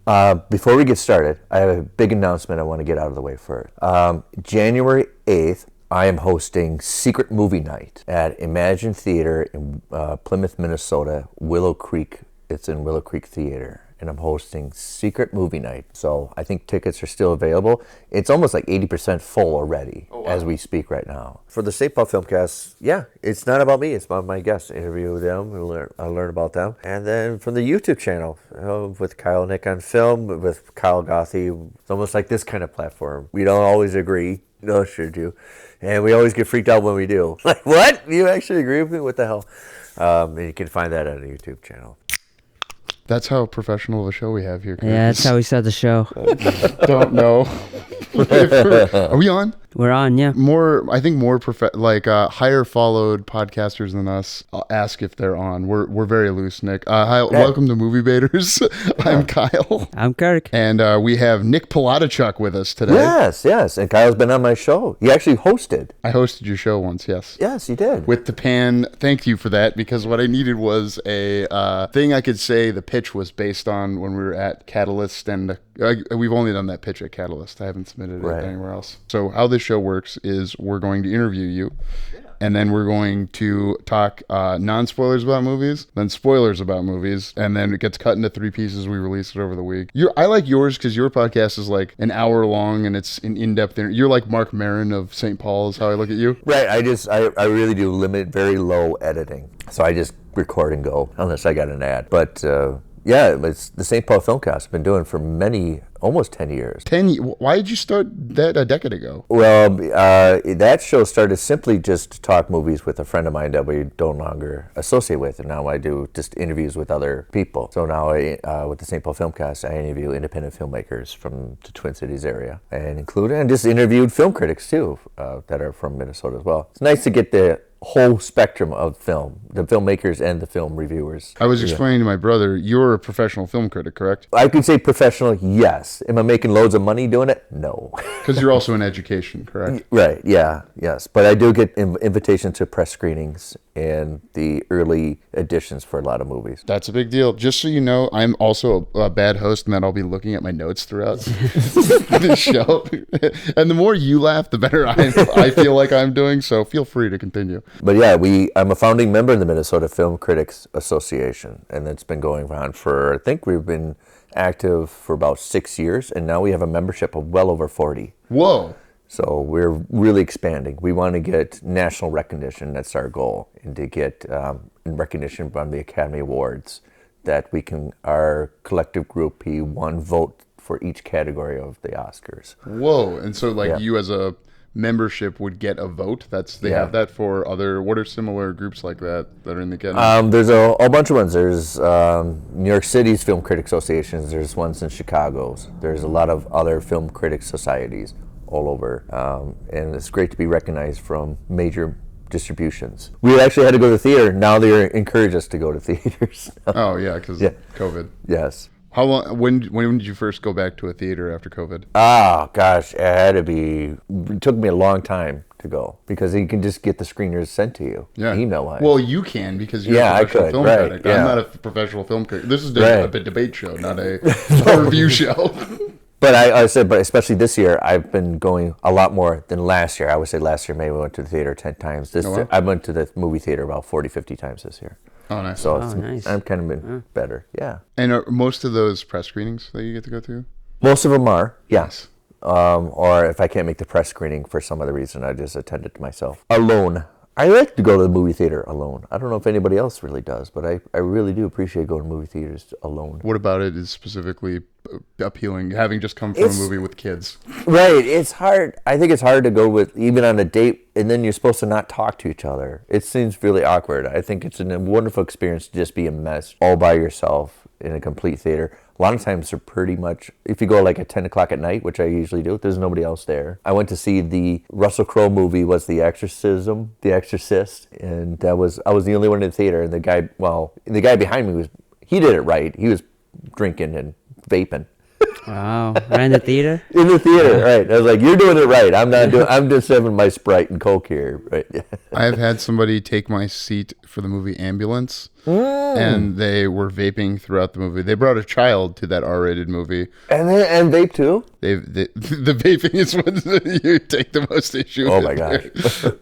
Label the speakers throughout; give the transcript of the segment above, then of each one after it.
Speaker 1: Before we get started, I have a big announcement I want to get out of the way first. January 8th, I am hosting Secret Movie Night at Imagine Theater in Plymouth, Minnesota, Willow Creek. It's in Willow Creek Theater. And I'm hosting Secret Movie Night. So I think tickets are still available. It's almost like 80% full already as we speak right now. For the St. Paul Filmcast, it's not about me. It's about my guests. Interview them, I learn about them. And then from the YouTube channel, with Kyle Nick on Film, with Kyle Gothy, it's almost like this kind of platform. We don't always agree. No, sure do. And we always get freaked out when we do. Like, what? You actually agree with me? What the hell? And you can find that on the YouTube channel.
Speaker 2: That's how professional of a show we have here, Kirk.
Speaker 3: Yeah, that's how we start the show.
Speaker 2: Don't know. Are we on?
Speaker 3: We're on, yeah.
Speaker 2: I think more higher followed podcasters than us ask if they're on. We're very loose, Nick. Hi, welcome to Movie Baiters. I'm Kyle.
Speaker 3: I'm Kirk.
Speaker 2: And we have Nick Palodichuk with us today.
Speaker 1: Yes. And Kyle's been on my show. He actually hosted.
Speaker 2: I hosted your show once, yes.
Speaker 1: Yes, you did.
Speaker 2: With the pan. Thank you for that, because what I needed was a thing I could say the pitch was based on when we were at Catalyst, and we've only done that pitch at Catalyst. I haven't submitted it anywhere else. So how this show works is we're going to interview you, and then we're going to talk non-spoilers about movies, then spoilers about movies, and then it gets cut into 3 pieces. We release it over the week. I like yours because your podcast is like an hour long, and it's an in-depth interview. You're like Mark Maron of St. Paul is how I look at you.
Speaker 1: Right. I really do limit very low editing. So I just record and go, unless I got an ad. But it's the St. Paul Filmcast I've been doing for almost 10 years.
Speaker 2: Why did you start that a decade ago?
Speaker 1: Well, that show started simply just to talk movies with a friend of mine that we no longer associate with, and now I do just interviews with other people. So now with the St. Paul Filmcast, I interview independent filmmakers from the Twin Cities area, and just interviewed film critics too that are from Minnesota as well. It's nice to get the whole spectrum of film, the filmmakers and the film reviewers.
Speaker 2: I was explaining to my brother, you're a professional film critic, correct?
Speaker 1: I could say professional, yes. Am I making loads of money doing it? No.
Speaker 2: Because you're also in education, correct?
Speaker 1: Right, yes. But I do get invitations to press screenings and the early editions for a lot of movies.
Speaker 2: That's a big deal. Just so you know, I'm also a bad host, and then I'll be looking at my notes throughout this show. And the more you laugh, the better I feel like I'm doing, so feel free to continue.
Speaker 1: But I'm a founding member of the Minnesota Film Critics Association, and it's been going on I think we've been active for about 6 years, and now we have a membership of well over 40.
Speaker 2: Whoa.
Speaker 1: So we're really expanding. We want to get national recognition. That's our goal, and to get recognition from the Academy Awards, that our collective group be one vote for each category of the Oscars.
Speaker 2: Whoa. And so you as a membership would get a vote? They have that for what are similar groups like that are in the Academy?
Speaker 1: There's a bunch of ones. There's New York City's Film Critics Associations. There's ones in Chicago's. There's a lot of other film critics societies all over, and it's great to be recognized from major distributions. We actually had to go to the theater. Now they encourage us to go to theaters.
Speaker 2: Oh yeah, because COVID.
Speaker 1: Yes.
Speaker 2: How long? When did you first go back to a theater after COVID?
Speaker 1: Oh gosh, it took me a long time to go, because you can just get the screeners sent to you, email-wise.
Speaker 2: Well, you can, because you're a professional film critic. I'm not a professional film critic. This is a debate show, not a review show.
Speaker 1: But I said, especially this year, I've been going a lot more than last year. I would say last year maybe I went to the theater 10 times. I went to the movie theater about 40, 50 times this year.
Speaker 2: Oh, nice.
Speaker 1: So nice. I'm kind of been better, yeah.
Speaker 2: And are most of those press screenings that you get to go to?
Speaker 1: Most of them are, yes. Or if I can't make the press screening for some other reason, I just attend it myself. Alone. I like to go to the movie theater alone. I don't know if anybody else really does, but I really do appreciate going to movie theaters alone.
Speaker 2: What about it is specifically appealing, having just come from a movie with kids?
Speaker 1: Right. It's hard. I think it's hard to go with, even on a date, and then you're supposed to not talk to each other. It seems really awkward. I think it's a wonderful experience to just be immersed all by yourself in a complete theater. A lot of times they're pretty much, if you go like at 10 o'clock at night, which I usually do, there's nobody else there. I went to see the Russell Crowe movie, was The Exorcist, and I was the only one in the theater, and the guy behind me he did it right. He was drinking and vaping.
Speaker 3: Wow. Right in the theater?
Speaker 1: In the theater, right. I was like, you're doing it right. I'm just having my Sprite and Coke here. Right.
Speaker 2: I have had somebody take my seat for the movie Ambulance. and they were vaping throughout the movie. They brought a child to that R-rated movie.
Speaker 1: And vape too?
Speaker 2: The vaping is what you take the most issue with.
Speaker 1: Oh my gosh.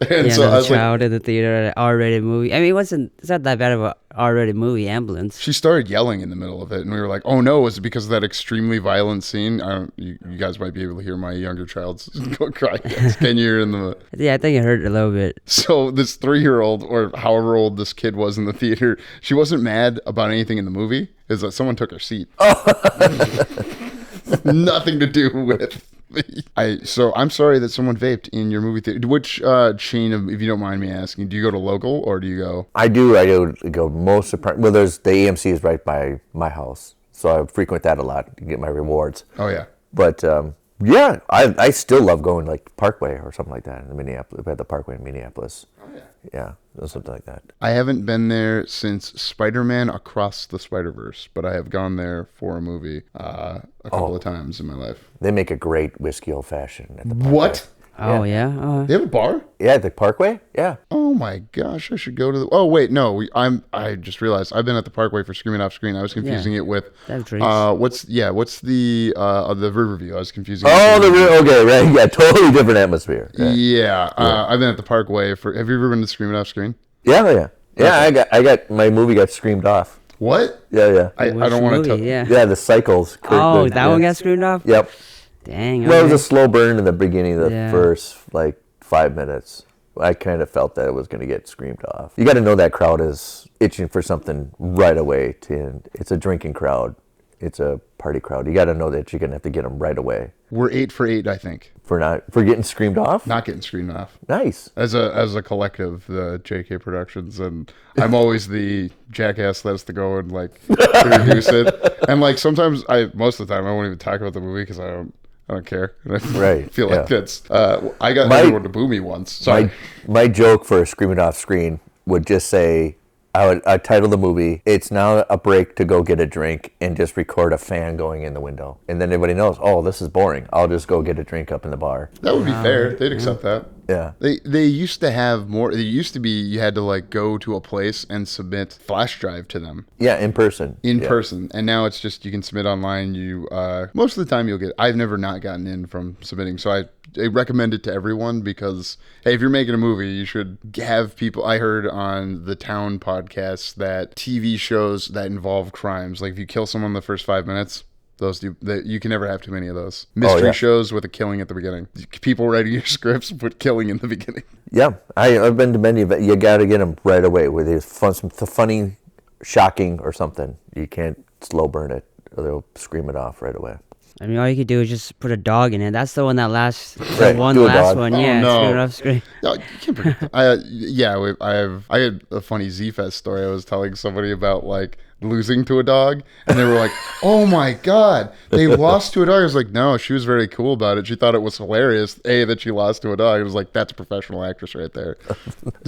Speaker 2: And
Speaker 3: Yeah,
Speaker 2: so I
Speaker 3: another
Speaker 2: was like,
Speaker 3: child in the theater at an R-rated movie. I mean, it's not that bad of a R-rated movie, Ambulance.
Speaker 2: she started yelling in the middle of it, and we were like, "Oh no!" Was it because of that extremely violent scene? You guys might be able to hear my younger child's go cry. Can you hear in the?
Speaker 3: Yeah, I think it hurt a little bit.
Speaker 2: So this 3-year-old, or however old this kid was in the theater, she wasn't mad about anything in the movie. Is that someone took her seat? Nothing to do with. So I'm sorry that someone vaped in your movie theater. Which chain of, if you don't mind me asking, do you go to local or do you go?
Speaker 1: I do go most of the, well, there's the AMC is right by my house, so I frequent that a lot to get my rewards.
Speaker 2: Oh yeah.
Speaker 1: But yeah, I still love going like Parkway or something like that in Minneapolis. We had the Parkway in Minneapolis. Oh yeah. Yeah, something like that.
Speaker 2: I haven't been there since Spider-Man Across the Spider-Verse, but I have gone there for a movie a couple of times in my life.
Speaker 1: They make a great whiskey old fashioned at the Parkway.
Speaker 2: What?
Speaker 3: Oh, yeah?
Speaker 2: They have a bar?
Speaker 1: Yeah, the Parkway. Yeah.
Speaker 2: Oh my gosh, I should go to the. Oh wait, no, I just realized I've been at the Parkway for Screaming Off Screen. I was confusing it with.
Speaker 3: They have drinks.
Speaker 2: What's the Riverview? I was confusing.
Speaker 1: Okay, right. Yeah, totally different atmosphere.
Speaker 2: Yeah, I've been at the Parkway for. Have you ever been to Screaming Off Screen?
Speaker 1: Yeah. Okay. I got my movie got screamed off.
Speaker 2: What?
Speaker 1: Yeah.
Speaker 2: I don't want to tell.
Speaker 3: Yeah.
Speaker 1: Yeah, the cycles.
Speaker 3: Oh, that one got screwed off?
Speaker 1: Yep.
Speaker 3: Dang.
Speaker 1: Well, it was a slow burn in the beginning of the
Speaker 3: Yeah.
Speaker 1: first 5 minutes. I kind of felt that it was going to get screamed off. You got to know that crowd is itching for something right away. It's a drinking crowd. It's a party crowd. You got to know that you're going to have to get them right away.
Speaker 2: We're 8 for 8, I think.
Speaker 1: For getting screamed off?
Speaker 2: Not getting screamed off.
Speaker 1: Nice.
Speaker 2: As a collective, the JK Productions, and I'm always the jackass that has to go and introduce it. And sometimes most of the time I won't even talk about the movie because I don't care. And I feel like that's. I got everyone to boo me once. Sorry.
Speaker 1: My joke for Screaming Off Screen would just say, I'd title the movie, "It's now a break to go get a drink," and just record a fan going in the window. And then everybody knows, oh, this is boring. I'll just go get a drink up in the bar.
Speaker 2: That would be fair. They'd accept that.
Speaker 1: Yeah.
Speaker 2: They used to have more. It used to be you had to go to a place and submit flash drive to them.
Speaker 1: Yeah, in person.
Speaker 2: In person. And now it's just you can submit online. You most of the time you'll get. I've never not gotten in from submitting. So I recommend it to everyone because hey, if you're making a movie, you should have people. I heard on the Town podcast that TV shows that involve crimes, like if you kill someone in the first 5 minutes. You can never have too many of those mystery shows with a killing at the beginning. People writing your scripts put killing in the beginning.
Speaker 1: Yeah, I've been to many of it. You got to get them right away with it's funny, shocking, or something. You can't slow burn it, or they'll scream it off right away.
Speaker 3: I mean, all you could do is just put a dog in it. That's the one that lasts.
Speaker 1: Right,
Speaker 3: The one
Speaker 1: do a
Speaker 3: last
Speaker 1: dog.
Speaker 3: one,
Speaker 2: Oh,
Speaker 3: yeah.
Speaker 2: no.
Speaker 3: Screwed off screen.
Speaker 2: No, you can't predict. I had a funny Z-Fest story. I was telling somebody about losing to a dog, and they were like, "Oh my god, they lost to a dog." I was like, "No, she was very cool about it. She thought it was hilarious. That she lost to a dog." It was like, "That's a professional actress right there."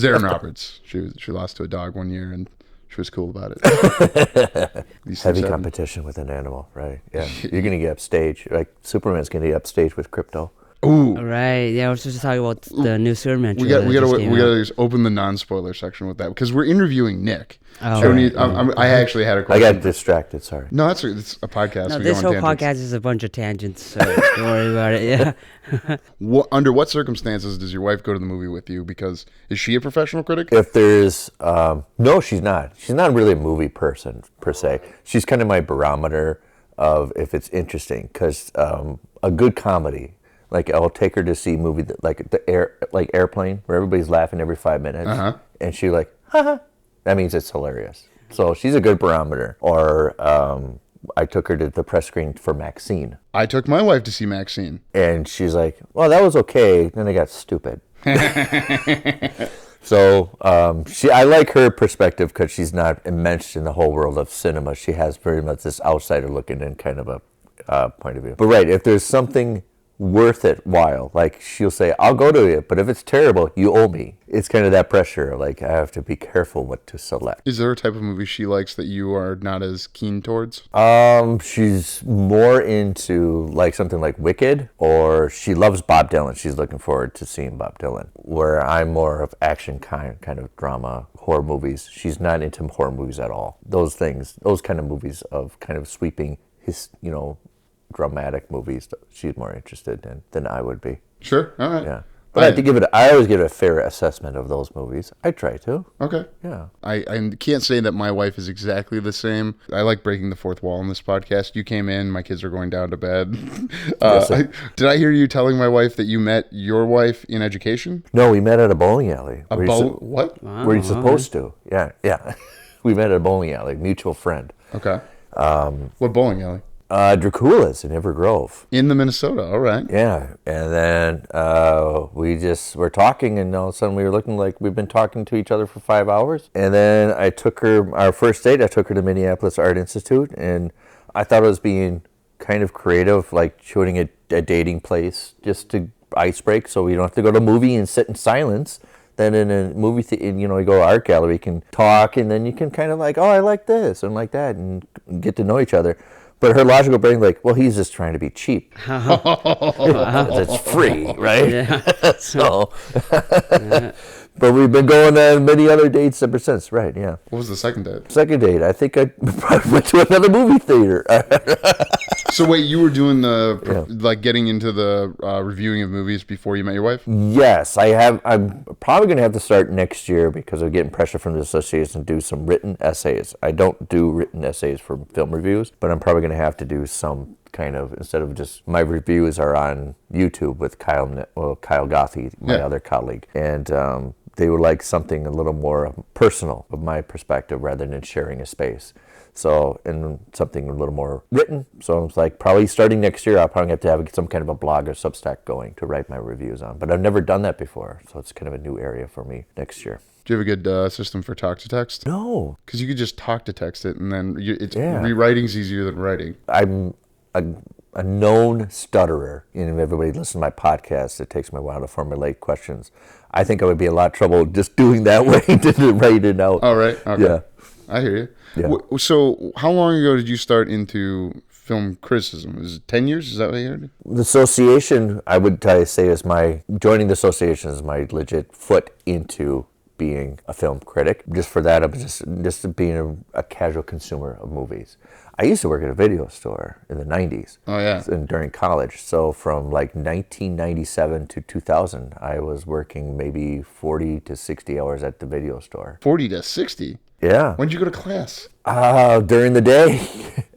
Speaker 2: Erin Roberts. She lost to a dog one year, and she was cool about it.
Speaker 1: Heavy competition with an animal, right? Yeah, you're gonna get upstage. Like Superman's gonna get upstage with Crypto.
Speaker 2: Ooh.
Speaker 3: Right. Yeah, I was just talking about the new Superman.
Speaker 2: We
Speaker 3: trailer that just came out.
Speaker 2: gotta just open the non-spoiler section with that because we're interviewing Nick.
Speaker 3: Oh,
Speaker 2: So
Speaker 3: right.
Speaker 2: I actually had a
Speaker 1: I
Speaker 2: question.
Speaker 1: got distracted. Sorry.
Speaker 2: No, it's a podcast.
Speaker 3: No,
Speaker 2: We
Speaker 3: this
Speaker 2: go on
Speaker 3: whole
Speaker 2: tangents.
Speaker 3: podcast is a bunch of tangents, so don't worry about it. Yeah.
Speaker 2: Under what circumstances does your wife go to the movie with you? Because is she a professional critic?
Speaker 1: If there's no, she's not. She's not really a movie person per se. She's kind of my barometer of if it's interesting. Because a good comedy, I'll take her to see a movie that, Airplane, where everybody's laughing every 5 minutes, and she haha. That means it's hilarious. So she's a good barometer. Or I took her to the press screen for Maxine,
Speaker 2: I took my wife to see Maxine.
Speaker 1: and she's like, "Well, that was okay." Then I got stupid. So I like her perspective because she's not enmeshed in the whole world of cinema. She has very much this outsider looking in kind of a point of view. But right, if there's something worth it while. Like, she'll say, I'll go to it, but if it's terrible, you owe me. It's kind of that pressure. Like, I have to be careful what to select.
Speaker 2: Is there a type of movie she likes that you are not as keen towards?
Speaker 1: She's more into like something like Wicked, or she loves Bob Dylan. She's looking forward to seeing Bob Dylan. Where I'm more of action kind of drama, horror movies. She's not into horror movies at all. Those kind of movies of kind of sweeping dramatic movies she's more interested in than I would be.
Speaker 2: Sure. All right.
Speaker 1: Yeah. But I always give it a fair assessment of those movies. I try to.
Speaker 2: Okay.
Speaker 1: Yeah.
Speaker 2: I can't say that my wife is exactly the same. I like breaking the fourth wall in this podcast. You came in, my kids are going down to bed. Did I hear you telling my wife that you met your wife in education?
Speaker 1: No, we met at a bowling alley.
Speaker 2: What?
Speaker 1: Wow. Were you supposed to? Yeah. We met at a bowling alley, mutual friend.
Speaker 2: Okay. What bowling alley?
Speaker 1: Dracula's in Evergrove Grove.
Speaker 2: In the Minnesota, all right.
Speaker 1: Yeah, and then we just were talking, and all of a sudden we were looking like we've been talking to each other for 5 hours. And then I took her, our first date, I took her to Minneapolis Art Institute, and I thought it was being kind of creative, like shooting a dating place just to ice break so we don't have to go to a movie and sit in silence. Then in a movie, you go to art gallery, you can talk, and then you can kind of like, oh, I like this and like that, and get to know each other. But her logical brain, like, well, he's just trying to be cheap. It's free, right?
Speaker 3: Yeah.
Speaker 1: So, but we've been going on many other dates ever since, right? Yeah.
Speaker 2: What was the second date?
Speaker 1: Second date, I think I probably went to another movie theater.
Speaker 2: So wait, you were doing like getting into the reviewing of movies before you met your wife?
Speaker 1: Yes, I have. I'm probably going to have to start next year because of getting pressure from the association to do some written essays. I don't do written essays for film reviews, but I'm probably going to have to do some kind of, instead of just, my reviews are on YouTube with Kyle Gothy, my other colleague, and they would like something a little more personal of my perspective rather than sharing a space. So, and something a little more written. So it's like probably starting next year, I'll probably have to have some kind of a blog or Substack going to write my reviews on. But I've never done that before, so it's kind of a new area for me next year.
Speaker 2: Do you have a good system for talk to text?
Speaker 1: No.
Speaker 2: Because you could just talk to text it, and then rewriting's easier than writing.
Speaker 1: I'm a known stutterer. If everybody listens to my podcast, it takes me a while to formulate questions. I think I would be in a lot of trouble just doing that way to write it out.
Speaker 2: All right. Okay.
Speaker 1: Yeah.
Speaker 2: I hear you.
Speaker 1: Yeah.
Speaker 2: So how long ago did you start into film criticism? Is it 10 years? Is that what you heard?
Speaker 1: The association, I would say, joining the association is my legit foot into being a film critic. Just for that, I'm just being a casual consumer of movies. I used to work at a video store in the 90s.
Speaker 2: Oh, yeah.
Speaker 1: And during college. So from like 1997 to 2000, I was working maybe 40 to 60 hours at the video store.
Speaker 2: 40 to 60?
Speaker 1: Yeah.
Speaker 2: When did you go to class?
Speaker 1: During the day.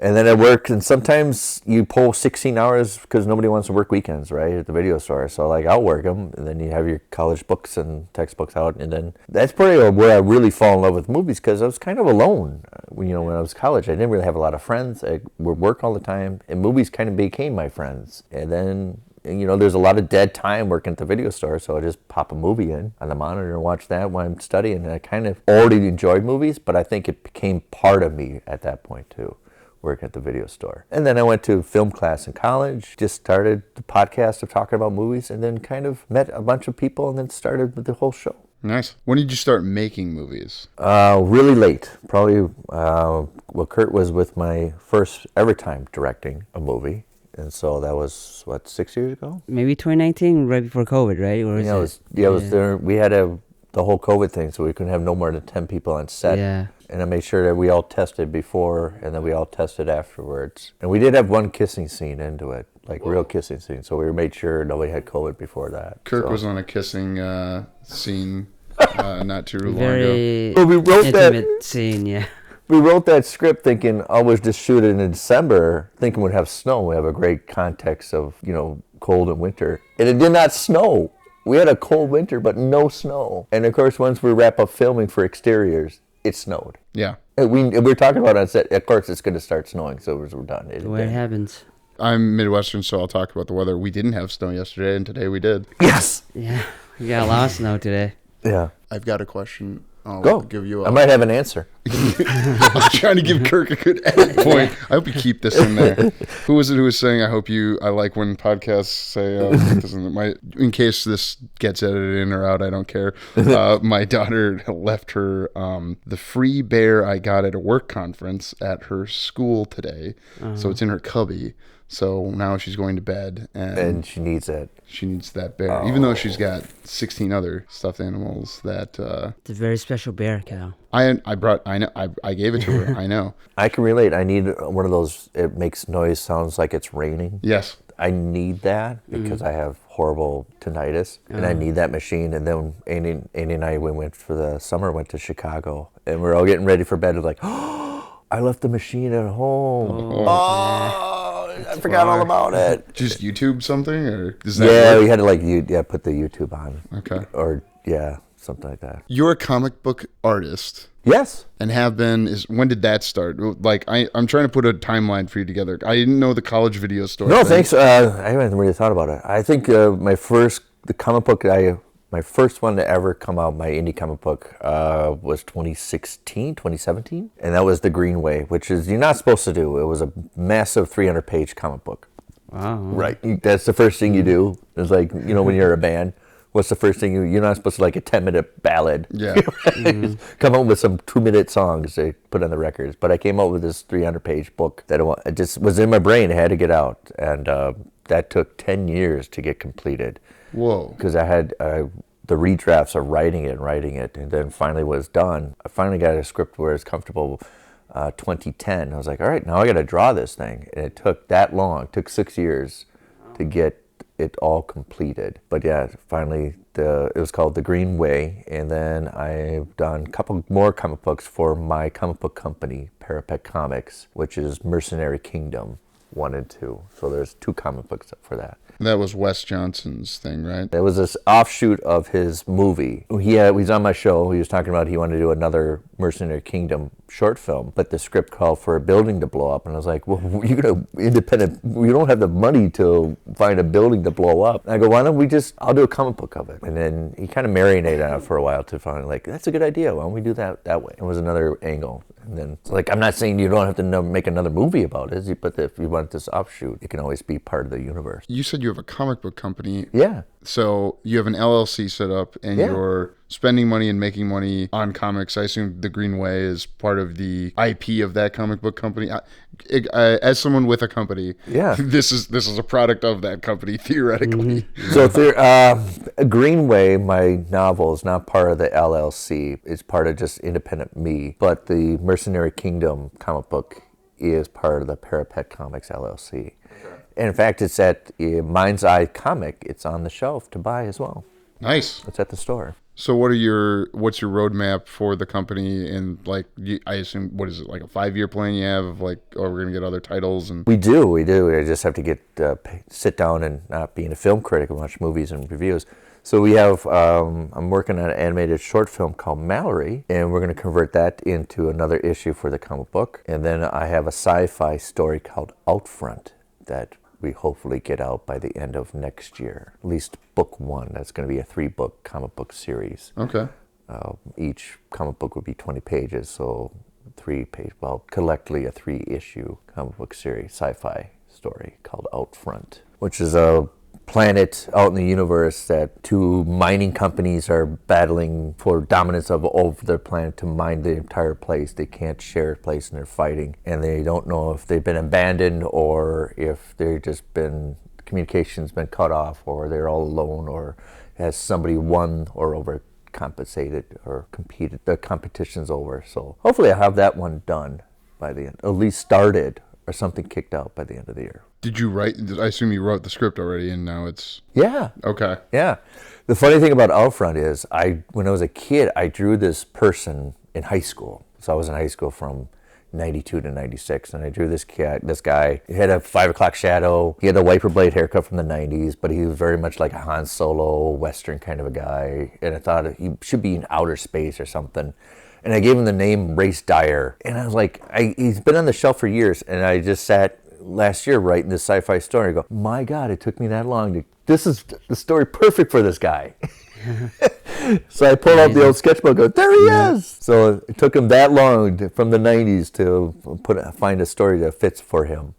Speaker 1: And then I work, and sometimes you pull 16 hours because nobody wants to work weekends, right, at the video store. So, like, I'll work them, and then you have your college books and textbooks out. And then that's probably where I really fall in love with movies, because I was kind of alone. When I was in college, I didn't really have a lot of friends. I would work all the time, and movies kind of became my friends. And then, there's a lot of dead time working at the video store, so I just pop a movie in on the monitor and watch that while I'm studying. And I kind of already enjoyed movies, but I think it became part of me at that point too, working at the video store. And then I went to film class in college, just started the podcast of talking about movies, and then kind of met a bunch of people and then started with the whole show.
Speaker 2: Nice. When did you start making movies?
Speaker 1: Really late. Probably, Kurt was with my first ever time directing a movie. And so that was, 6 years ago?
Speaker 3: Maybe 2019, right before COVID, right? Or
Speaker 1: it was there. We had the whole COVID thing, so we couldn't have no more than 10 people on set.
Speaker 3: Yeah.
Speaker 1: And I made sure that we all tested before, and then we all tested afterwards. And we did have one kissing scene into it, like real kissing scene. So we made sure nobody had COVID before that.
Speaker 2: Kirk was on a kissing scene not too long
Speaker 3: Very
Speaker 2: ago.
Speaker 1: Well, we wrote
Speaker 3: intimate scene, yeah.
Speaker 1: We wrote that script thinking, we'll just shoot it in December, thinking we'd have snow. We have a great context of, cold and winter. And it did not snow. We had a cold winter, but no snow. And of course, once we wrap up filming for exteriors, it snowed.
Speaker 2: Yeah.
Speaker 1: And we were talking about it on set. Of course, it's going to start snowing, so we're done.
Speaker 3: The way it happens.
Speaker 2: I'm Midwestern, so I'll talk about the weather. We didn't have snow yesterday, and today we did.
Speaker 1: Yes.
Speaker 3: Yeah. We got a lot of snow today.
Speaker 1: Yeah.
Speaker 2: I've got a question. I'll
Speaker 1: Go.
Speaker 2: give you
Speaker 1: I might have an answer.
Speaker 2: I was trying to give Kirk a good edit point. I hope you keep this in there. Who was it who was saying, I like when podcasts say, this in case this gets edited in or out, I don't care. My daughter left her the free bear I got at a work conference at her school today. So it's in her cubby. So now she's going to bed, and
Speaker 1: she needs it.
Speaker 2: She needs that bear, even though she's got 16 other stuffed animals. That
Speaker 3: it's a very special bear, Cal.
Speaker 2: I gave it to her. I know.
Speaker 1: I can relate. I need one of those. It makes noise, sounds like it's raining.
Speaker 2: Yes.
Speaker 1: I need that because I have horrible tinnitus, and I need that machine. And then Andy and I, we went for the summer, went to Chicago, and we're all getting ready for bed. It's like, oh, I left the machine at home. I forgot all about it.
Speaker 2: Just YouTube something, or does that work?
Speaker 1: We had to put the YouTube on.
Speaker 2: Okay.
Speaker 1: Or something like that.
Speaker 2: You're a comic book artist.
Speaker 1: Yes.
Speaker 2: And have been. When did that start? Like, I'm trying to put a timeline for you together. I didn't know the college video store.
Speaker 1: No, thanks. I haven't really thought about it. I think my first one to ever come out, my indie comic book, was 2017, and that was The Green Way, which is you're not supposed to do. It was a massive 300-page comic book.
Speaker 3: Wow.
Speaker 1: Right. That's the first thing you do. It's like, when you're a band, what's the first thing you're not supposed to, like a 10-minute ballad.
Speaker 2: Yeah.
Speaker 1: Come up with some 2-minute songs they put on the records. But I came out with this 300-page book that it just was in my brain. It had to get out, and that took 10 years to get completed.
Speaker 2: Whoa.
Speaker 1: Because I had the redrafts of writing it, and then finally was done. I finally got a script where it's comfortable. 2010, I was like, all right, now I got to draw this thing, and it took that long. It took 6 years to get it all completed. But yeah, finally, it was called The Green Way, and then I've done a couple more comic books for my comic book company, Parapet Comics, which is Mercenary Kingdom 1 and 2. So there's 2 comic books for that.
Speaker 2: That was Wes Johnson's thing, right?
Speaker 1: It was this offshoot of his movie. He was on my show. He was talking about he wanted to do another Mercenary Kingdom short film, but the script called for a building to blow up. And I was like, well, you're going to independent. We don't have the money to find a building to blow up. And I go, why don't I'll do a comic book of it. And then he kind of marinated on it for a while to finally like, that's a good idea. Why don't we do that way? It was another angle. And then, like, I'm not saying you don't have to make another movie about it, but if you want this offshoot, it can always be part of the universe.
Speaker 2: You said you have a comic book company.
Speaker 1: Yeah.
Speaker 2: So you have an LLC set up, and you're spending money and making money on comics. I assume The Green Way is part of the IP of that comic book company. As someone with a company, this is a product of that company, theoretically.
Speaker 1: So Green Way, my novel, is not part of the LLC. It's part of just independent me. But the Mercenary Kingdom comic book is part of the Parapet Comics LLC. And in fact, it's at Mind's Eye Comic. It's on the shelf to buy as well.
Speaker 2: Nice.
Speaker 1: It's at the store.
Speaker 2: So what's your roadmap for the company? And like, I assume, what is it, like a 5-year plan you have of like, oh, we're going to get other titles? And
Speaker 1: We do. I just have to sit down and not being a film critic and watch movies and reviews. So we have, I'm working on an animated short film called Mallory, and we're going to convert that into another issue for the comic book. And then I have a sci-fi story called Outfront that we hopefully get out by the end of next year. At least book 1. That's going to be a 3-book comic book series.
Speaker 2: Okay.
Speaker 1: Each comic book would be 20 pages, so 3-page, collectively a 3-issue comic book series, sci-fi story called Outfront, which is a planet out in the universe that 2 mining companies are battling for dominance over their planet to mine the entire place. They can't share a place, and they're fighting, and they don't know if they've been abandoned or if they've just been communication's been cut off, or they're all alone, or has somebody won or overcompensated or competed. The competition's over. So hopefully I'll have that one done by the end, at least started or something kicked out by the end of the year.
Speaker 2: Did you write? I assume you wrote the script already, and now it's...
Speaker 1: Yeah.
Speaker 2: Okay.
Speaker 1: Yeah. The funny thing about Outfront is, when I was a kid, I drew this person in high school. So I was in high school from 92 to 96, and I drew this guy. He had a 5 o'clock shadow. He had a wiper blade haircut from the 90s, but he was very much like a Han Solo, Western kind of a guy. And I thought he should be in outer space or something. And I gave him the name Race Dyer. And I was like, he's been on the shelf for years, and I just sat last year writing this sci-fi story. I go, my God, it took me that long this is the story perfect for this guy. So I pulled out the old sketchbook. Go, there he is. So it took him that long from the '90s to find a story that fits for him.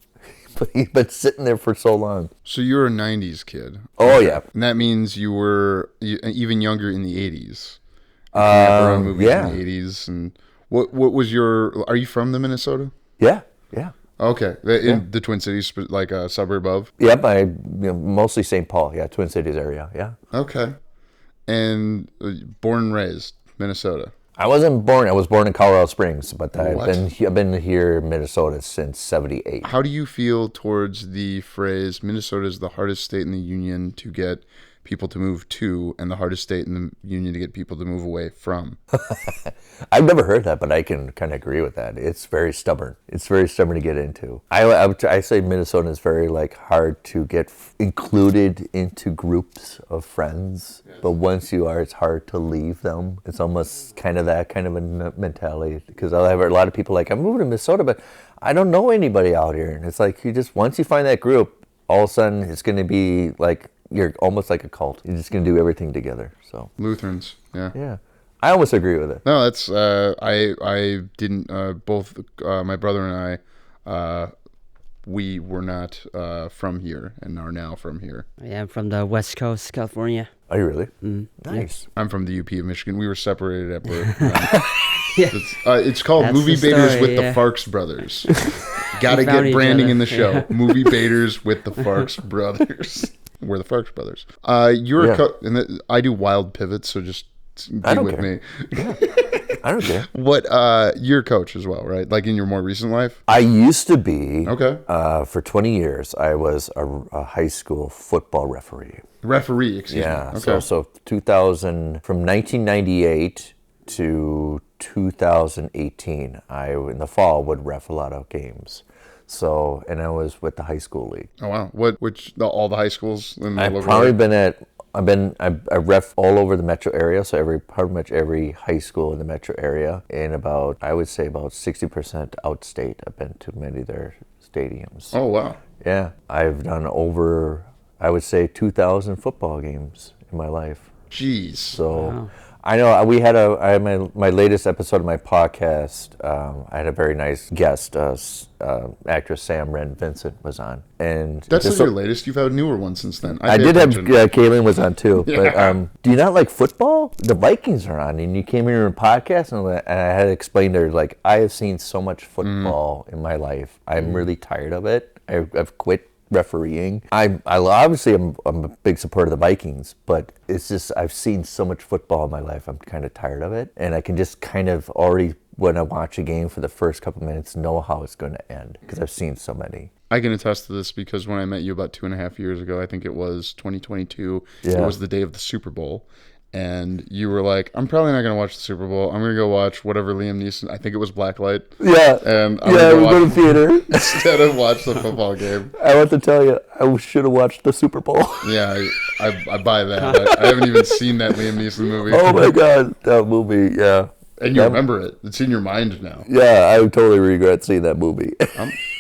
Speaker 1: But he's been sitting there for so long.
Speaker 2: So you're a '90s kid.
Speaker 1: Oh yeah,
Speaker 2: and that means you were even younger in the '80s. Around movies in the '80s. And what was your? Are you from the Minnesota?
Speaker 1: Yeah.
Speaker 2: Okay, in the Twin Cities, like a suburb of.
Speaker 1: Yep, mostly St. Paul. Yeah, Twin Cities area. Yeah.
Speaker 2: Okay, and born and raised Minnesota.
Speaker 1: I wasn't born. I was born in Colorado Springs, but I've been here in Minnesota since '78.
Speaker 2: How do you feel towards the phrase "Minnesota is the hardest state in the union to get people to move to, and the hardest state in the union to get people to move away from"?
Speaker 1: I've never heard that, but I can kind of agree with that. It's very stubborn. It's very stubborn to get into. I say Minnesota is very hard to get included into groups of friends. Yes. But once you are, it's hard to leave them. It's almost kind of that kind of a mentality. Because I have a lot of people I'm moving to Minnesota, but I don't know anybody out here. And it's once you find that group, all of a sudden it's going to be you're almost like a cult. You're just going to do everything together. So
Speaker 2: Lutherans, yeah.
Speaker 1: Yeah. I almost agree with it.
Speaker 2: No, that's I didn't. Both my brother and I, we were not from here and are now from here.
Speaker 3: Yeah, I'm from the West Coast, California.
Speaker 1: Are you really?
Speaker 3: Nice.
Speaker 2: I'm from the UP of Michigan. We were separated at birth.
Speaker 3: Yeah.
Speaker 2: It's called
Speaker 3: That's
Speaker 2: Movie
Speaker 3: the
Speaker 2: Baiters
Speaker 3: story,
Speaker 2: with
Speaker 3: yeah.
Speaker 2: the Farx brothers. Got to
Speaker 3: We found
Speaker 2: get
Speaker 3: each
Speaker 2: branding
Speaker 3: other.
Speaker 2: in the show.
Speaker 3: Yeah.
Speaker 2: Movie Baiters with the Farx brothers. We're the Farx brothers. You're and I do wild pivots, so just be with me.
Speaker 1: Yeah. I don't care.
Speaker 2: What you're a coach as well, right? Like in your more recent life?
Speaker 1: I used to be.
Speaker 2: Okay.
Speaker 1: For 20 years, I was a high school football referee.
Speaker 2: Referee, excuse me. Okay.
Speaker 1: So 2000 from 1998 to 2018, I in the fall would ref a lot of games. So, and I was with the high school league.
Speaker 2: Oh wow! All the high schools in the local
Speaker 1: I've
Speaker 2: area?
Speaker 1: I ref all over the metro area, so pretty much every high school in the metro area, and I would say about 60% outstate. I've been to many of their stadiums.
Speaker 2: Oh wow!
Speaker 1: Yeah, I've done over, I would say, 2,000 football games in my life.
Speaker 2: Jeez.
Speaker 1: So.
Speaker 3: Wow.
Speaker 1: I know I had my latest episode of my podcast. I had a very nice guest, actress Sam Wren Vincent was on, and
Speaker 2: That's not your latest. You've had a newer one since then.
Speaker 1: I did have Kaylin was on too.
Speaker 2: Yeah.
Speaker 1: But do you not like football? The Vikings are on, and you came here in a podcast, and I had to explain to her I have seen so much football in my life. I'm really tired of it. I've quit refereeing. I'm a big supporter of the Vikings, but it's just I've seen so much football in my life. I'm kind of tired of it, and I can just kind of already when I watch a game for the first couple minutes know how it's going to end because I've seen so many.
Speaker 2: I can attest to this because when I met you about 2.5 years ago, I think it was 2022.
Speaker 1: Yeah.
Speaker 2: It was the day of the Super Bowl. And you were like, I'm probably not going to watch the Super Bowl. I'm going to go watch whatever Liam Neeson, I think it was Blacklight.
Speaker 1: Yeah.
Speaker 2: And I'm
Speaker 1: we
Speaker 2: going
Speaker 1: go to theater.
Speaker 2: instead of watch the football game.
Speaker 1: I want to tell you, I should have watched the Super Bowl.
Speaker 2: Yeah, I buy that. I haven't even seen that Liam Neeson movie.
Speaker 1: Oh my God, that movie, yeah.
Speaker 2: And you remember it. It's in your mind now.
Speaker 1: Yeah, I totally regret seeing that movie.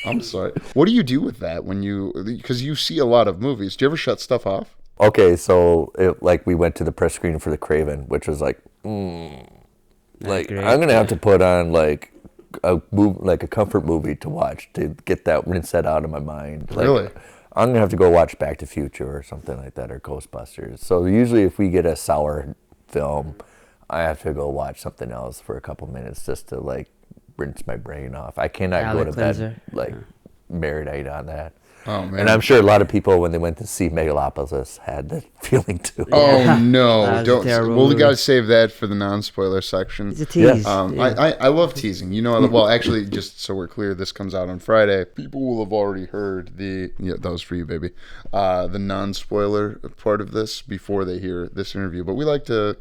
Speaker 2: I'm sorry. What do you do with that because you see a lot of movies. Do you ever shut stuff off?
Speaker 1: Okay, so we went to the press screening for The Craven, which was I'm gonna have to put on a comfort movie to watch to get that rinse that out of my mind.
Speaker 2: Really?
Speaker 1: I'm gonna have to go watch Back to the Future or something like that, or Ghostbusters. So usually, if we get a sour film, I have to go watch something else for a couple minutes just to rinse my brain off. I cannot go to bed marinate on that.
Speaker 2: Oh man!
Speaker 1: And I'm sure a lot of people, when they went to see Megalopolis, had that feeling too.
Speaker 2: Oh no! Don't.
Speaker 3: Terrible
Speaker 2: We got to save that for the non-spoiler section.
Speaker 3: It's a tease.
Speaker 2: I love teasing. Well, actually, just so we're clear, this comes out on Friday. People will have already heard that was for you, baby. The non-spoiler part of this before they hear this interview. But we like to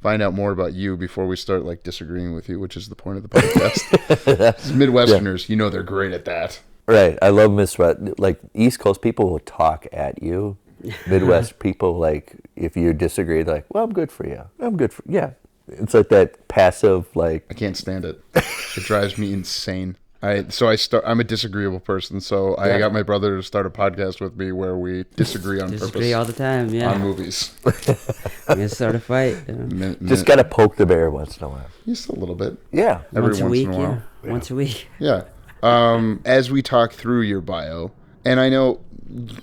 Speaker 2: find out more about you before we start disagreeing with you, which is the point of the podcast. Midwesterners, they're great at that.
Speaker 1: Right. I love Midwest. East Coast people will talk at you. Midwest people, if you disagree, well, I'm good for you. Yeah. It's like that passive,
Speaker 2: I can't stand it. It drives me insane. I'm a disagreeable person, so I got my brother to start a podcast with me where we disagree on
Speaker 3: Disagree
Speaker 2: purpose
Speaker 3: all the time, yeah.
Speaker 2: on movies.
Speaker 3: We're gonna start a fight.
Speaker 1: Just gotta poke the bear once in a while.
Speaker 2: Just a little bit.
Speaker 1: Yeah.
Speaker 3: Once a week,
Speaker 2: in a while.
Speaker 3: yeah. Once a week.
Speaker 2: Yeah. As we talk through your bio, and I know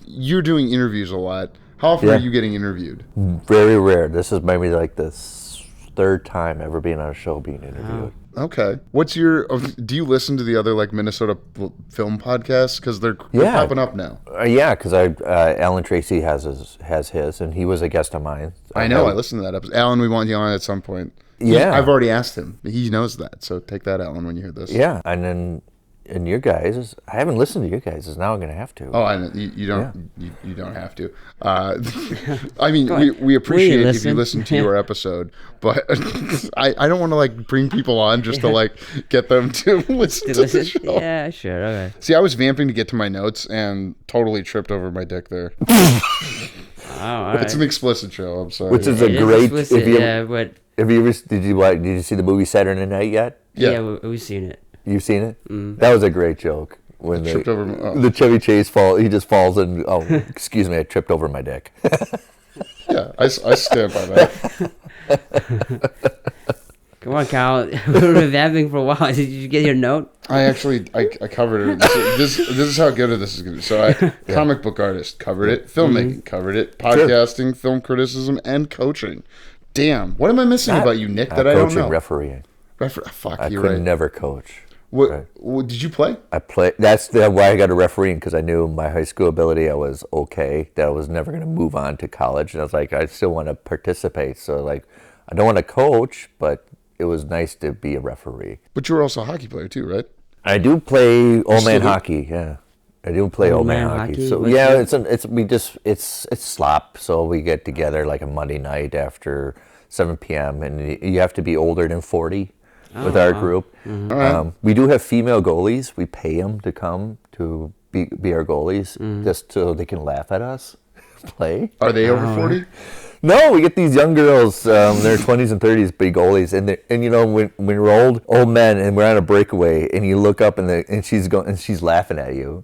Speaker 2: you're doing interviews a lot. How often are you getting interviewed?
Speaker 1: Very rare. This is maybe like the third time ever being on a show being interviewed.
Speaker 2: Okay. Do you listen to the other like Minnesota film podcasts? Because they're popping up now.
Speaker 1: Yeah, because Alan Tracy has his, and he was a guest of mine.
Speaker 2: I know. I listened to that episode. Alan, we want you on at some point. I've already asked him. He knows that. So take that, Alan, when you hear this.
Speaker 1: Yeah, and then and your guys, I haven't listened to your guys. Now I'm going to have to.
Speaker 2: Oh, I know. You don't. You don't have to. I mean, we appreciate if you listen to your episode, but I don't want to like bring people on just to like get them to listen to the show.
Speaker 3: Yeah, sure. Okay.
Speaker 2: See, I was vamping to get to my notes and totally tripped over my dick there. It's an explicit show. I'm sorry.
Speaker 1: Which is a great.
Speaker 3: But
Speaker 1: did you see the movie Saturday Night yet?
Speaker 3: Yeah, we've seen it.
Speaker 1: You've seen it? That was a great joke. When the Chevy Chase he just falls and, excuse me, I tripped over my dick.
Speaker 2: Yeah, I stand by that.
Speaker 3: Come on, Kyle. We've been vamping for a while. Did you get your note?
Speaker 2: I covered it. This is how good this is going to be. So comic book artist, covered it. Filmmaking, covered it. Podcasting, film criticism, and coaching. Damn. What am I missing about you, Nick, that I don't know?
Speaker 1: Refereeing.
Speaker 2: Fuck,
Speaker 1: I
Speaker 2: you're
Speaker 1: could
Speaker 2: right.
Speaker 1: never coach.
Speaker 2: What did you play?
Speaker 1: I play. That's why I got a refereeing, because I knew my high school ability. I was okay. That I was never going to move on to college, and I was like, I still want to participate. So like, I don't want to coach, but it was nice to be a referee.
Speaker 2: But you were also a hockey player too, right?
Speaker 1: I do play old man hockey. Yeah, I do play old man hockey. So yeah, it's slop. So we get together like a Monday night after 7 p.m. and you have to be older than 40. With our group. Mm-hmm. We do have female goalies. We pay them to come to be our goalies, just so they can laugh at us play.
Speaker 2: Are they over 40?
Speaker 1: No, we get these young girls, in their 20s and 30s, big goalies, and you know, when we're old men and we're on a breakaway, and you look up and she's laughing at you.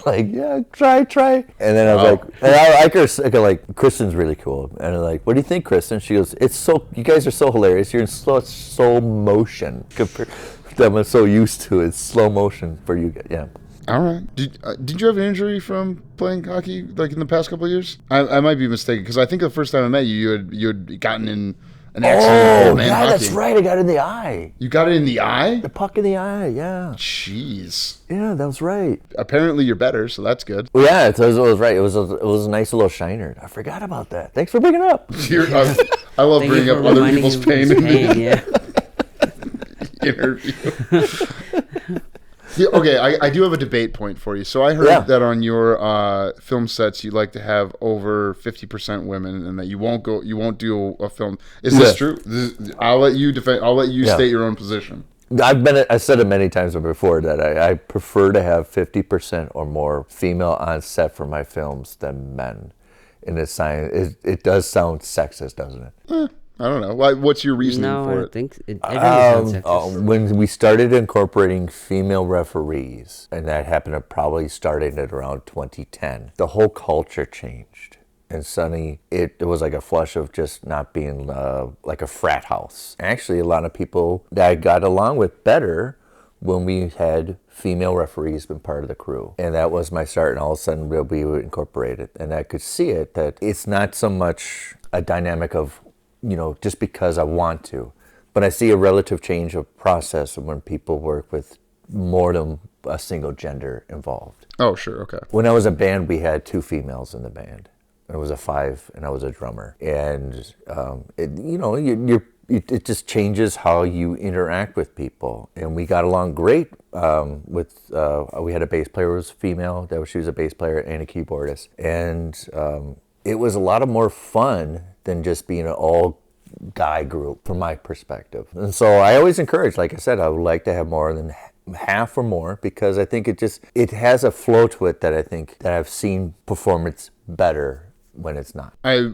Speaker 1: Like, yeah, try. And then I was like, and I go like, Kristen's really cool. And I'm like, what do you think, Kristen? She goes, you guys are so hilarious. You're in slow motion. I'm so used to it. It's slow motion for you guys. Yeah.
Speaker 2: All right. Did you have an injury from playing hockey like in the past couple of years? I might be mistaken, because I think the first time I met you, you had gotten in an accident.
Speaker 1: Oh, yeah, that's right. I got it in the eye.
Speaker 2: You got it in the eye?
Speaker 1: The puck in the eye, yeah.
Speaker 2: Jeez.
Speaker 1: Yeah, that was right.
Speaker 2: Apparently you're better, so that's good.
Speaker 1: Well, yeah, it was right. It was a nice little shiner. I forgot about that. Thanks for bringing it up.
Speaker 2: I love bringing up other people's pain in the interview. Yeah, okay, I do have a debate point for you. So I heard that on your film sets you like to have over 50% women, and that you won't do a film. Is this true? I'll let you defend. I'll let you state your own position.
Speaker 1: I said it many times before that I prefer to have 50% or more female on set for my films than men. And it does sound sexist, doesn't it?
Speaker 2: I don't know. What's your reasoning for it?
Speaker 3: I think it really sounds sexist.
Speaker 1: When we started incorporating female referees, and that happened probably starting at around 2010, the whole culture changed. And suddenly, it was like a flush of just not being like a frat house. Actually, a lot of people that I got along with better when we had female referees been part of the crew. And that was my start, and all of a sudden we would incorporate it. And I could see it, that it's not so much a dynamic of, you know, just because I want to, but I see a relative change of process when people work with more than a single gender involved.
Speaker 2: Oh, sure, okay.
Speaker 1: When I was a band, we had 2 females in the band. It was a 5, and I was a drummer. And it just changes how you interact with people. And we got along great we had a bass player who was female. She was a bass player and a keyboardist. And it was a lot more fun than just being an all-guy group, from my perspective. And so I always encourage, like I said, I would like to have more than half or more, because I think it has a flow to it that I think that I've seen performance better when it's not.
Speaker 2: I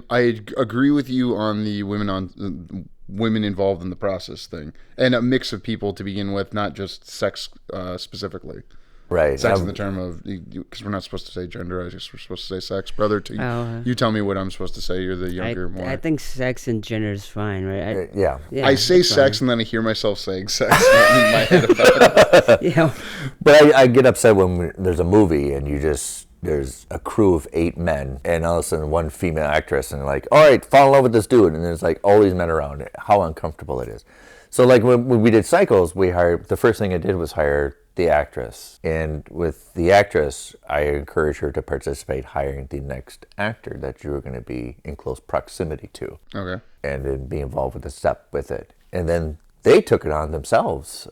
Speaker 2: agree with you on the women women involved in the process thing, and a mix of people to begin with, not just sex specifically.
Speaker 1: Right.
Speaker 2: Sex in the term of, because we're not supposed to say gender. I guess we're supposed to say sex. Brother, you tell me what I'm supposed to say. You're the younger, more.
Speaker 3: I think sex and gender is fine, right?
Speaker 1: Yeah.
Speaker 2: I say sex
Speaker 3: fine.
Speaker 2: and then I hear myself saying sex in my head about it.
Speaker 3: Yeah.
Speaker 1: But I get upset when there's a movie and there's a crew of 8 men and all of a sudden one female actress and they're like, all right, fall in love with this dude. And there's like all these men around. How uncomfortable it is. So like when we did Cycles, the first thing I did was hire the actress. And with the actress, I encourage her to participate hiring the next actor that you're going to be in close proximity to.
Speaker 2: Okay.
Speaker 1: And then be involved with the step with it. And then they took it on themselves.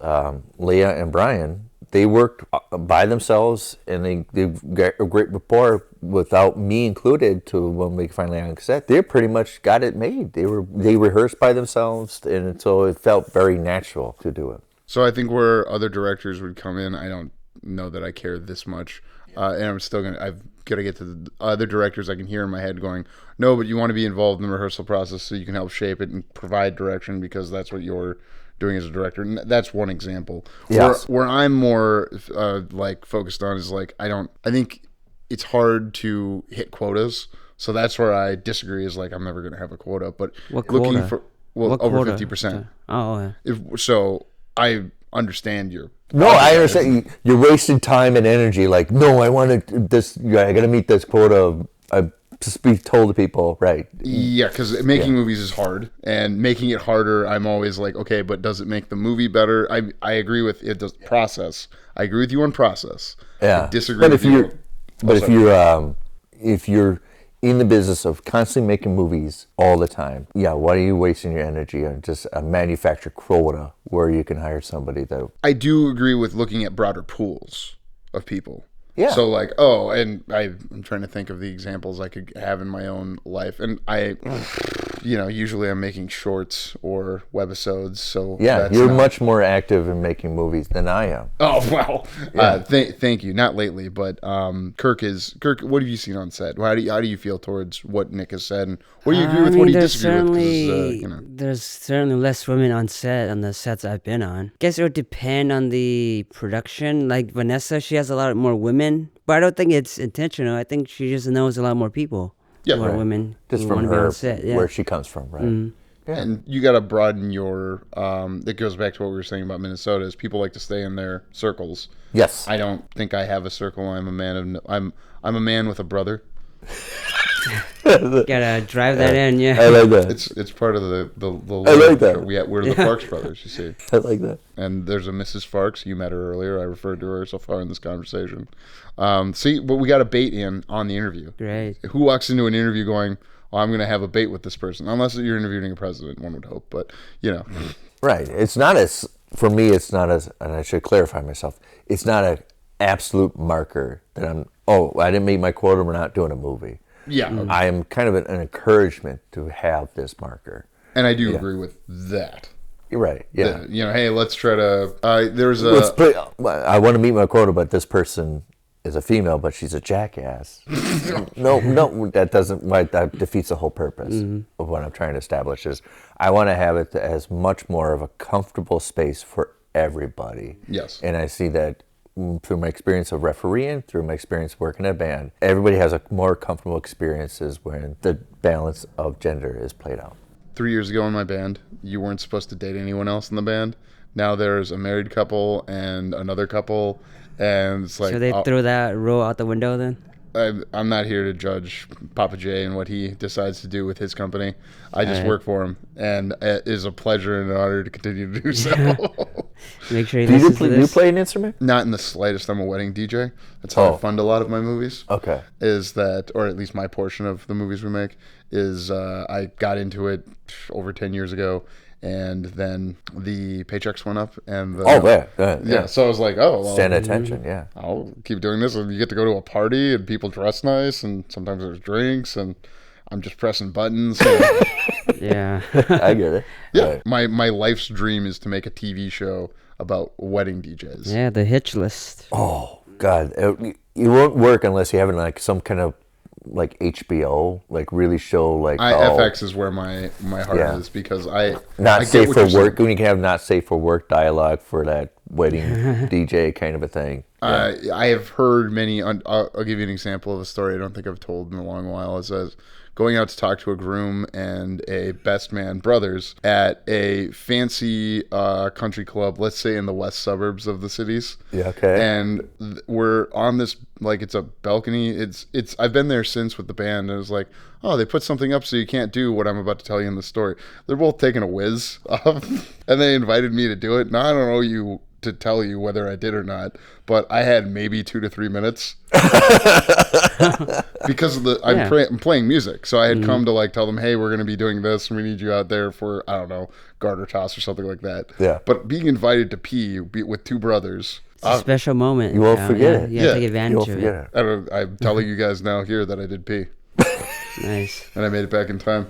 Speaker 1: Leah and Brian, they worked by themselves and they got a great rapport without me included to when we finally on set. They pretty much got it made. They rehearsed by themselves and so it felt very natural to do it.
Speaker 2: So I think where other directors would come in, I don't know that I care this much. And I've got to get to the other directors I can hear in my head going, no, but you want to be involved in the rehearsal process so you can help shape it and provide direction because that's what you're doing as a director. And that's one example.
Speaker 1: Yes.
Speaker 2: Where I'm more like focused on is like, I think it's hard to hit quotas. So that's where I disagree is like, I'm never going to have a quota, but
Speaker 3: What
Speaker 2: looking
Speaker 3: quota?
Speaker 2: for,
Speaker 3: What
Speaker 2: over
Speaker 3: quota?
Speaker 2: 50%.
Speaker 3: Oh, yeah.
Speaker 2: So I understand your.
Speaker 1: No, I understand. You're wasting time and energy. Like, no, I wanted this. I got to meet this quota. I just be told to people, right?
Speaker 2: Yeah, because making movies is hard, and making it harder, I'm always like, okay, but does it make the movie better? I agree with it. Does process. I agree with you on process.
Speaker 1: Yeah.
Speaker 2: I disagree with you.
Speaker 1: If you're in the business of constantly making movies all the time, yeah, why are you wasting your energy on just a manufactured quota where you can hire somebody that...
Speaker 2: I do agree with looking at broader pools of people.
Speaker 1: Yeah.
Speaker 2: So like, and I'm trying to think of the examples I could have in my own life. And usually I'm making shorts or webisodes. So
Speaker 1: yeah, you're much more active in making movies than I am.
Speaker 2: Oh, wow.
Speaker 1: Yeah.
Speaker 2: Thank you. Not lately, but Kirk, what have you seen on set? How do you feel towards what Nick has said? And what do you agree with? What do you disagree with?
Speaker 3: There's certainly less women on the sets I've been on. Guess it would depend on the production. Like Vanessa, she has a lot more women, but I don't think it's intentional. I think she just knows a lot more people.
Speaker 2: Yeah,
Speaker 3: who are women
Speaker 1: just
Speaker 3: who
Speaker 1: from
Speaker 3: want to be
Speaker 1: her,
Speaker 3: on set. Yeah.
Speaker 1: where she comes from, right?
Speaker 3: Mm-hmm.
Speaker 1: Yeah.
Speaker 2: And you got to broaden your. That goes back to what we were saying about Minnesota. Is people like to stay in their circles.
Speaker 1: Yes.
Speaker 2: I don't think I have a circle. I'm a man with a brother.
Speaker 3: Gotta drive that in, yeah.
Speaker 1: I like that.
Speaker 2: It's part of the
Speaker 1: I like that.
Speaker 2: We're the Farx brothers, you see.
Speaker 1: I like that.
Speaker 2: And there's a Mrs. Farx. You met her earlier. I referred to her so far in this conversation. But we got a bait in on the interview.
Speaker 3: Great.
Speaker 2: Who walks into an interview going, "Oh, I'm going to have a bait with this person"? Unless you're interviewing a president, one would hope. But
Speaker 1: Right. It's not as, for me, it's not as, and I should clarify myself, it's not an absolute marker that I didn't meet my quota, we're not doing a movie.
Speaker 2: Yeah.
Speaker 1: I am kind of an encouragement to have this marker.
Speaker 2: And I do agree with that.
Speaker 1: You're right. Yeah.
Speaker 2: Hey, let's try to.
Speaker 1: I want to meet my quota, but this person is a female, but she's a jackass. No, that defeats the whole purpose of what I'm trying to establish. Is I want to have it as much more of a comfortable space for everybody.
Speaker 2: Yes.
Speaker 1: And I see that through my experience of refereeing, through my experience working in a band, everybody has a more comfortable experiences when the balance of gender is played out.
Speaker 2: 3 years ago in my band, you weren't supposed to date anyone else in the band. Now there's a married couple and another couple, and it's like...
Speaker 3: So they threw that rule out the window then?
Speaker 2: I'm not here to judge Papa J and what he decides to do with his company. I just work for him, and it is a pleasure and an honor to continue to do so.
Speaker 3: Make sure
Speaker 1: Do you play an instrument?
Speaker 2: Not in the slightest. I'm a wedding DJ. That's how I fund a lot of my movies.
Speaker 1: Okay.
Speaker 2: Is that, or at least my portion of the movies we make, is I got into it over 10 years ago, and then the paychecks went up, and
Speaker 1: yeah.
Speaker 2: So I was like,
Speaker 1: Stand attention, yeah.
Speaker 2: I'll keep doing this, and you get to go to a party, and people dress nice, and sometimes there's drinks, and I'm just pressing buttons.
Speaker 3: Yeah.
Speaker 1: I get it.
Speaker 2: Yeah,
Speaker 1: Right.
Speaker 2: my life's dream is to make a TV show about wedding DJs.
Speaker 3: Yeah, the hitch list.
Speaker 1: Oh God, it won't work unless you have like some kind of like HBO, like really show like
Speaker 2: FX is where my heart is, because
Speaker 1: not
Speaker 2: I
Speaker 1: safe for work, when you can have not safe for work dialogue for that wedding DJ kind of a thing.
Speaker 2: I have heard many. I'll give you an example of a story I don't think I've told in a long while. Is going out to talk to a groom and a best man brothers at a fancy country club, let's say in the west suburbs of the cities.
Speaker 1: Yeah, okay.
Speaker 2: And we're on this, like, it's a balcony. It's I've been there since with the band, and it was like, oh, they put something up so you can't do what I'm about to tell you in the story. They're both taking a whiz off, and they invited me to do it. Now, I don't know you to tell you whether I did or not, but I had maybe 2 to 3 minutes because of I'm playing music. So I had come to like tell them, hey, we're going to be doing this and we need you out there for, I don't know, garter toss or something like that.
Speaker 1: Yeah.
Speaker 2: But being invited to pee with 2 brothers.
Speaker 3: It's a special moment.
Speaker 1: You won't forget it.
Speaker 3: You have to take advantage of it.
Speaker 2: I'm telling you guys now here that I did pee.
Speaker 3: Nice.
Speaker 2: And I made it back in time.